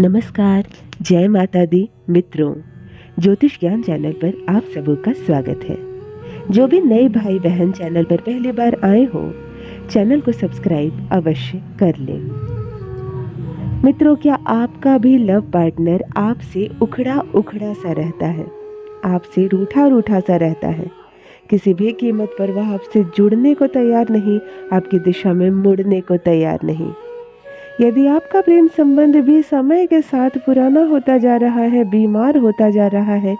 नमस्कार, जय माता दी मित्रों। ज्योतिष ज्ञान चैनल पर आप सबों का स्वागत है। जो भी नए भाई बहन चैनल पर पहली बार आए हो, चैनल को सब्सक्राइब अवश्य कर लें। मित्रों, क्या आपका भी लव पार्टनर आपसे उखड़ा उखड़ा सा रहता है, आपसे रूठा रूठा सा रहता है? किसी भी कीमत पर वह आपसे जुड़ने को तैयार नहीं, आपकी दिशा में मुड़ने को तैयार नहीं। यदि आपका प्रेम संबंध भी समय के साथ पुराना होता जा रहा है, बीमार होता जा रहा है,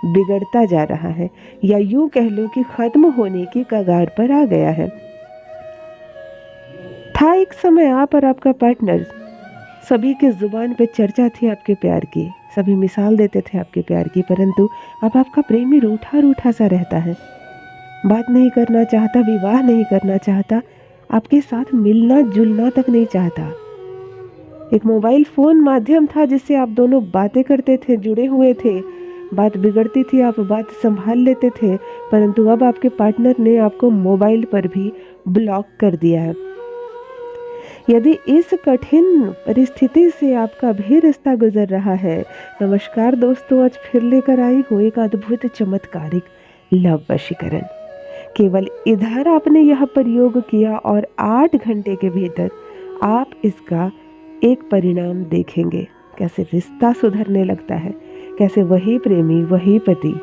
बिगड़ता जा रहा है, या यूं कह लो कि खत्म होने की कगार पर आ गया है। था एक समय आप और आपका पार्टनर, सभी की जुबान पे चर्चा थी आपके प्यार की, सभी मिसाल देते थे आपके प्यार की, परंतु अब आपका प्रेमी रूठा रूठा सा रहता है, बात नहीं करना चाहता, विवाह नहीं करना चाहता, आपके साथ मिलना जुलना तक नहीं चाहता। एक मोबाइल फोन माध्यम था जिससे आप दोनों बातें करते थे, जुड़े हुए थे। बात बिगड़ती थी, आप बात संभाल लेते थे, परंतु अब आपके पार्टनर ने आपको मोबाइल पर भी ब्लॉक कर दिया है। यदि इस कठिन परिस्थिति से आपका भी रिश्ता गुजर रहा है, नमस्कार दोस्तों, आज फिर लेकर आई हूँ एक अद्भुत चमत्कारिक लव वशीकरण। केवल इधर आपने यह प्रयोग किया और 8 घंटे के भीतर आप इसका एक परिणाम देखेंगे। कैसे रिश्ता सुधरने लगता है, कैसे वही प्रेमी, वही पति,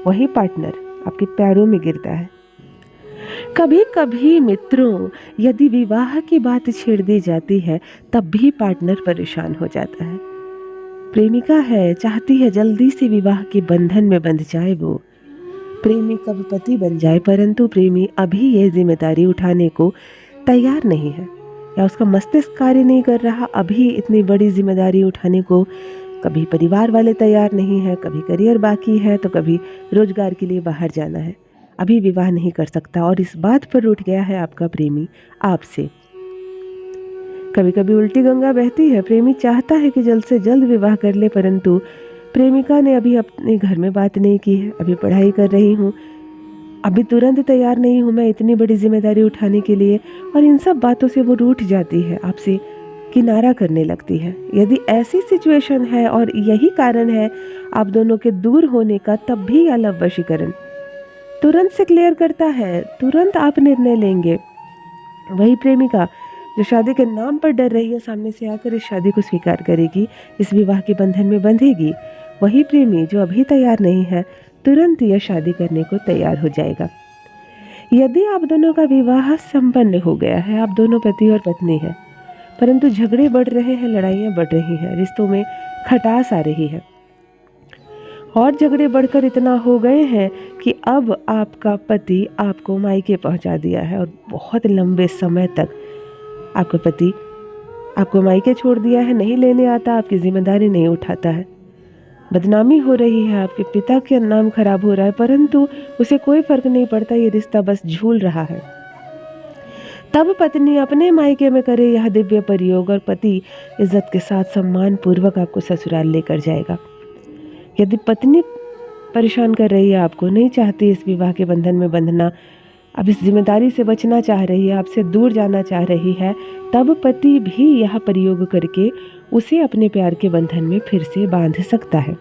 वही पार्टनर आपके पैरों में गिरता है। कभी कभी मित्रों, यदि विवाह की बात छेड़ दी जाती है तब भी पार्टनर परेशान हो जाता है। प्रेमिका है, चाहती है जल्दी से विवाह के बंधन में बंध जाए, वो प्रेमी कब पति बन जाए, परंतु प्रेमी अभी ये जिम्मेदारी उठाने को तैयार नहीं है, या उसका मस्तिष्क कार्य नहीं कर रहा अभी इतनी बड़ी जिम्मेदारी उठाने को। कभी परिवार वाले तैयार नहीं है, कभी करियर बाकी है, तो कभी रोजगार के लिए बाहर जाना है, अभी विवाह नहीं कर सकता, और इस बात पर रूठ गया है आपका प्रेमी आपसे। कभी कभी उल्टी गंगा बहती है, प्रेमी चाहता है कि जल्द से जल्द विवाह कर ले, परंतु प्रेमिका ने अभी अपने घर में बात नहीं की है, अभी पढ़ाई कर रही हूँ, अभी तुरंत तैयार नहीं हूँ मैं इतनी बड़ी जिम्मेदारी उठाने के लिए, और इन सब बातों से वो रूठ जाती है, आपसे किनारा करने लगती है। यदि ऐसी सिचुएशन है और यही कारण है आप दोनों के दूर होने का, तब भी यह लव वशीकरण तुरंत से क्लियर करता है, तुरंत आप निर्णय लेंगे। वही प्रेमिका जो शादी के नाम पर डर रही है, सामने से आकर इस शादी को स्वीकार करेगी, इस विवाह के बंधन में बंधेगी। वही प्रेमी जो अभी तैयार नहीं है, तुरंत यह शादी करने को तैयार हो जाएगा। यदि आप दोनों का विवाह संपन्न हो गया है, आप दोनों पति और पत्नी हैं, परंतु झगड़े बढ़ रहे हैं, लड़ाइयाँ बढ़ रही हैं, रिश्तों में खटास आ रही है, और झगड़े बढ़कर इतना हो गए हैं कि अब आपका पति आपको मायके पहुंचा दिया है, और बहुत लंबे समय तक आपका पति आपको मायके छोड़ दिया है, नहीं लेने आता, आपकी जिम्मेदारी नहीं उठाता है, बदनामी हो रही है, आपके पिता का नाम खराब हो रहा है, परंतु उसे कोई फर्क नहीं पड़ता, ये रिश्ता बस झूल रहा है। तब पत्नी अपने मायके में करे यह दिव्य प्रयोग, और पति इज्जत के साथ सम्मान पूर्वक आपको ससुराल लेकर जाएगा। यदि पत्नी परेशान कर रही है, आपको नहीं चाहती इस विवाह के बंधन में बंधना, अब इस जिम्मेदारी से बचना चाह रही है, आपसे दूर जाना चाह रही है, तब पति भी यह प्रयोग करके उसे अपने प्यार के बंधन में फिर से बांध सकता है।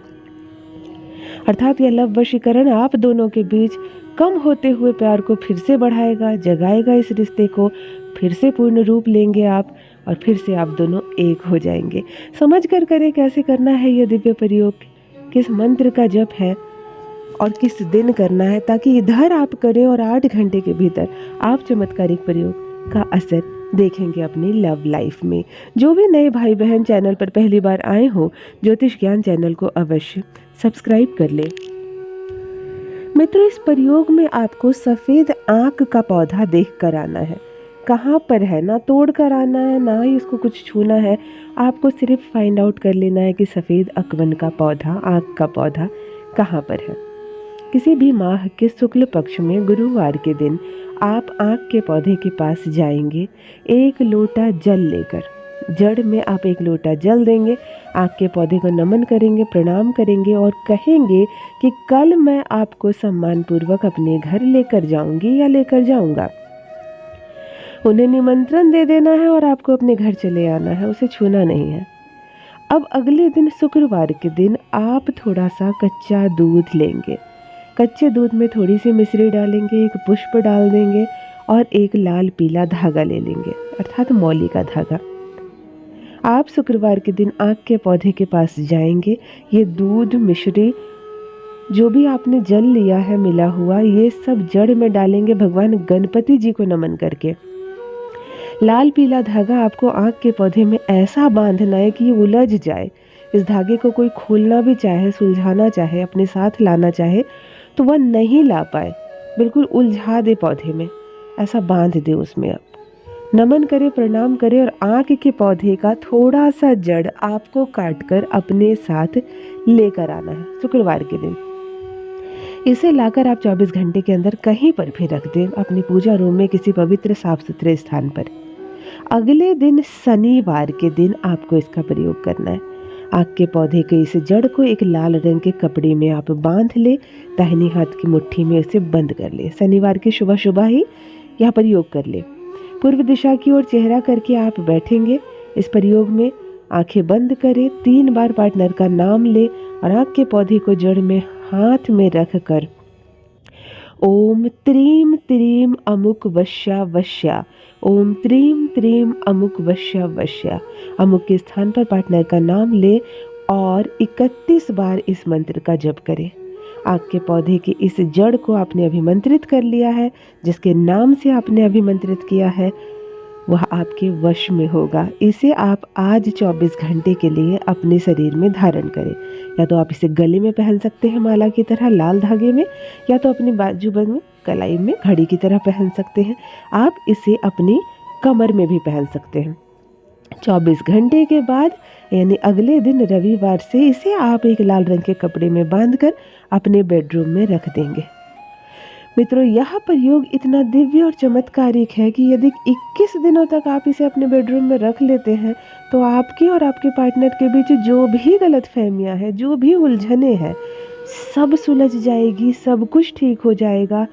अर्थात यह लव वशीकरण आप दोनों के बीच कम होते हुए प्यार को फिर से बढ़ाएगा, जगाएगा, इस रिश्ते को फिर से पूर्ण रूप लेंगे आप, और फिर से आप दोनों एक हो जाएंगे। समझ कर करें कैसे करना है यह दिव्य प्रयोग, किस मंत्र का जप है और किस दिन करना है, ताकि इधर आप करें और 8 घंटे के भीतर आप चमत्कारिक प्रयोग का असर देखेंगे अपनी लव लाइफ में। जो भी नए भाई बहन चैनल पर पहली बार आए हो, ज्योतिष ज्ञान चैनल को अवश्य सब्सक्राइब कर ले। मित्रों, इस प्रयोग में आपको सफ़ेद आँख का पौधा देख कर आना है। कहाँ पर है, ना तोड़ कर आना है, ना ही उसको कुछ छूना है, आपको सिर्फ फाइंड आउट कर लेना है कि सफ़ेद अकवन का पौधा, आँख का पौधा कहाँ पर है। किसी भी माह के शुक्ल पक्ष में गुरुवार के दिन आप आँख के पौधे के पास जाएंगे, 1 लोटा जल लेकर, जड़ में आप 1 लोटा जल देंगे, आँख के पौधे को नमन करेंगे, प्रणाम करेंगे, और कहेंगे कि कल मैं आपको सम्मानपूर्वक अपने घर लेकर जाऊंगी या लेकर जाऊंगा। उन्हें निमंत्रण दे देना है और आपको अपने घर चले आना है, उसे छूना नहीं है। अब अगले दिन शुक्रवार के दिन आप थोड़ा सा कच्चा दूध लेंगे। कच्चे दूध में थोड़ी सी मिश्री डालेंगे, एक पुष्प डाल देंगे और एक लाल पीला धागा ले लेंगे, अर्थात मौली का धागा। आप शुक्रवार के दिन आक के पौधे के पास जाएंगे। ये दूध, मिश्री, जो भी आपने जल लिया है मिला हुआ, ये सब जड़ में डालेंगे भगवान गणपति जी को नमन करके। लाल पीला धागा आपको आक के पौधे में ऐसा बांधना है कि ये उलझ जाए। इस धागे को कोई खोलना भी चाहे, सुलझाना चाहे, अपने साथ लाना चाहे तो वह नहीं ला पाए, बिल्कुल उलझा दे पौधे में, ऐसा बांध दे उसमें। आप नमन करे, प्रणाम करे और आक के पौधे का थोड़ा सा जड़ आपको काटकर अपने साथ लेकर आना है शुक्रवार के दिन। इसे लाकर आप 24 घंटे के अंदर कहीं पर भी रख दें, अपनी पूजा रूम में किसी पवित्र साफ सुथरे स्थान पर। अगले दिन शनिवार के दिन आपको इसका प्रयोग करना है। आक के पौधे के इस जड़ को एक लाल रंग के कपड़े में आप बांध ले, दाहिने हाथ की मुट्ठी में इसे बंद कर ले। शनिवार की सुबह सुबह ही यह प्रयोग कर ले। पूर्व दिशा की ओर चेहरा करके आप बैठेंगे। इस प्रयोग में आंखें बंद करें, 3 बार पार्टनर का नाम ले और आक के पौधे को जड़ में हाथ में रख कर ओम त्रीम त्रीम अमुक वश्या वश्या, ओम त्रीम त्रीम अमुक वश्या वश्या, अमुक के स्थान पर पार्टनर का नाम ले और 31 बार इस मंत्र का जप करें। आग के पौधे की इस जड़ को आपने अभिमंत्रित कर लिया है, जिसके नाम से आपने अभिमंत्रित किया है वह आपके वश में होगा। इसे आप आज 24 घंटे के लिए अपने शरीर में धारण करें। या तो आप इसे गले में पहन सकते हैं माला की तरह लाल धागे में, या तो अपनी बाजूबंद में कलाई में घड़ी की तरह पहन सकते हैं। आप इसे अपनी कमर में भी पहन सकते हैं। 24 घंटे के बाद यानी अगले दिन रविवार से इसे आप एक लाल रंग के कपड़े में बांधकर अपने बेडरूम में रख देंगे। मित्रों, यह प्रयोग इतना दिव्य और चमत्कारिक है कि यदि 21 दिनों तक आप इसे अपने बेडरूम में रख लेते हैं तो आपके और आपके पार्टनर के बीच जो भी गलतफहमियां हैं, जो भी उलझनें हैं, सब सुलझ जाएगी, सब कुछ ठीक हो जाएगा।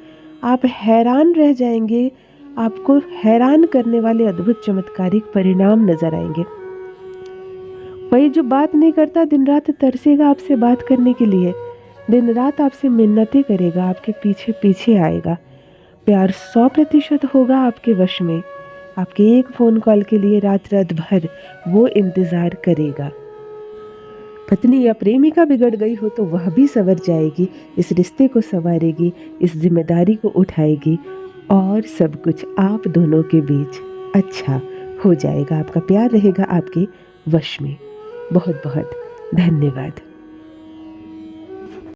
आप हैरान रह जाएंगे, आपको हैरान करने वाले अद्भुत चमत्कारिक परिणाम नजर आएंगे। वही जो बात नहीं करता दिन रात तरसेगा आपसे बात करने के लिए, दिन रात आपसे मिन्नतें करेगा, आपके पीछे पीछे आएगा, प्यार 100% होगा आपके वश में। आपके एक फ़ोन कॉल के लिए रात रात भर वो इंतज़ार करेगा। पत्नी या प्रेमिका बिगड़ गई हो तो वह भी संवर जाएगी, इस रिश्ते को संवारेगी, इस जिम्मेदारी को उठाएगी और सब कुछ आप दोनों के बीच अच्छा हो जाएगा। आपका प्यार रहेगा आपके वश में। बहुत बहुत धन्यवाद।